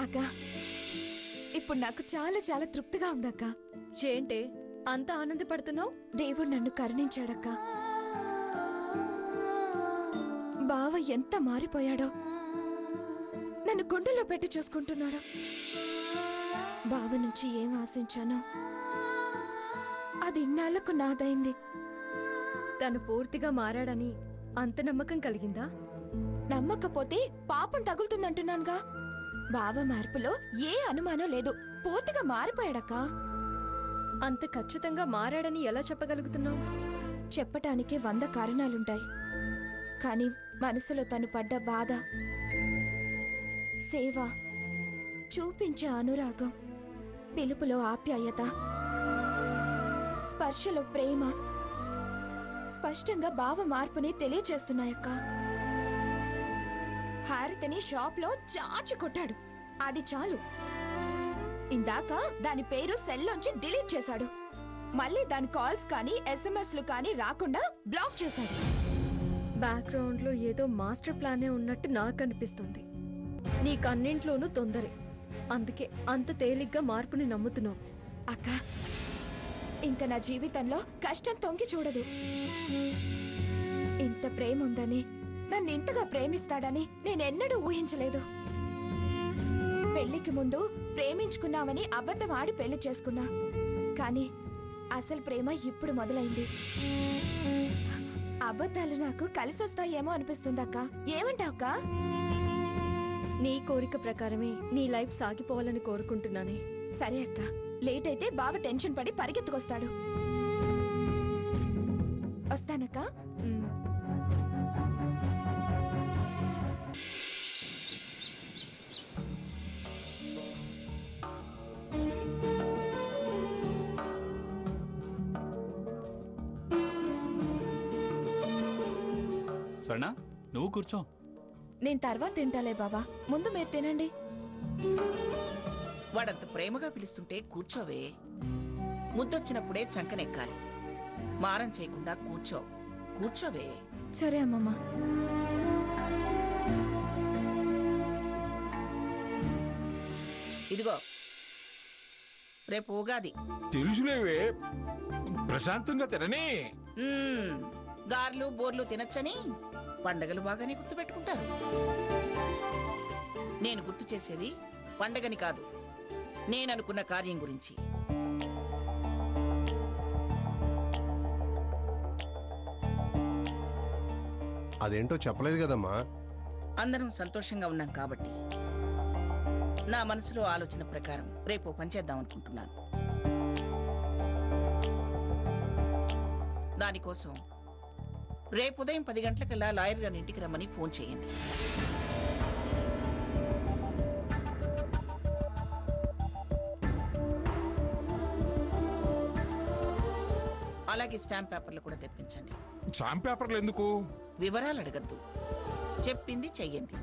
అక్క ఇప్పుడు నాకు చాలా చాలా తృప్తిగా ఉందక్క. ఏంటే అంత ఆనందపడుతున్నావు? దేవుడు నన్ను కరుణించాడక్క. బావ ఎంత మారిపోయాడో, నన్ను గుండెల్లో పెట్టి చూసుకుంటున్నాడు. బావ నుంచి ఏం ఆశించానో అది ఇన్నాళ్లకు నాదైంది. తను పూర్తిగా మారాడని అంత నమ్మకం కలిగిందా? నమ్మకపోతే పాపం తగులుతుందంటున్నానుగా. బావ మార్పులో ఏ అనుమానం లేదు, పూర్తిగా మారిపోయాడక్క. అంత ఖచ్చితంగా మారాడని ఎలా చెప్పగలుగుతున్నావు? చెప్పటానికి 100 కారణాలుంటాయి. కాని మనసులో తను పడ్డ బాధ, సేవ, చూపించే అనురాగం, పిలుపులో ఆప్యాయత, స్పర్శలో ప్రేమ స్పష్టంగా బావ మార్పుని తెలియచేస్తున్నాయక్క. హారతిని షాప్లో చాచి కొట్టాడు, అది చాలు. ఇందాక దాని పేరు సెల్లోంచి డిలీట్ చేశాడు. మళ్ళీ దాని కాల్స్ కానీ SMS లు కానీ రాకుండా బ్లాక్ చేశాడు. బ్యాక్గ్రౌండ్ లో ఏదో మాస్టర్ ప్లానే ఉన్నట్టు నాకు అనిపిస్తుంది. నీకన్నింట్లోనూ తొందరే, అందుకే అంత తేలిగ్గా మార్పుని నమ్ముతున్నావు. అక్క ఇంకా నా జీవితంలో కష్టం తొంగి చూడదు. ఇంత ప్రేమ ఉందని, నన్ను ఇంతగా ప్రేమిస్తాడని నేనెన్నడూ ఊహించలేదు. పెళ్లికి ముందు ప్రేమించుకున్నామని అబద్ధం ఆడి పెళ్లి చేసుకున్నా. కానీ అసలు ప్రేమ ఇప్పుడు మొదలైంది. అబద్ధాలు నాకు కలిసొస్తాయేమో అనిపిస్తుందక్క. ఏమంటావక్క? నీ కోరిక ప్రకారమే నీ లైఫ్ సాగిపోవాలని కోరుకుంటున్నానే. సరే అక్క, లేట్ అయితే బావ టెన్షన్ పడి పరిగెత్తుకొస్తాడు. వస్తానక్క. స్వర్ణ, నువ్వు కూర్చో. నేను తర్వాత తింటాలే బావా, ముందు మీరు తినండి. వాడంత ప్రేమగా పిలుస్తుంటే కూర్చోవే. ముద్దొచ్చినప్పుడే చంకనెక్కాలి. మారం చేయకుండా కూర్చోవే. సరే అమ్మమ్మ. ఇదిగో రేపు ఉగాది. తెలుసులేవే, ప్రశాంతంగా తినని. గార్లు బోర్లు తినచ్చని పండగలు బాగానే గుర్తుపెట్టుకుంటారు. నేను గుర్తు చేసేది పండగని కాదు, నేననుకున్న కార్యం గురించి. అదేంటో చెప్పలేదు కదమ్మా. అందరం సంతోషంగా ఉన్నాం కాబట్టి నా మనసులో ఆలోచన ప్రకారం రేపు పనిచేద్దాం అనుకుంటున్నాను. దానికోసం రేపు ఉదయం 10 గంటలకల్లా లాయర్ గారి ఇంటికి రమ్మని ఫోన్ చేయండి. అలాగే స్టాంప్ పేపర్లు కూడా తెప్పించండి. స్టాంప్ పేపర్లు ఎందుకు? వివరాలు అడగద్దు, చెప్పింది చెయ్యండి.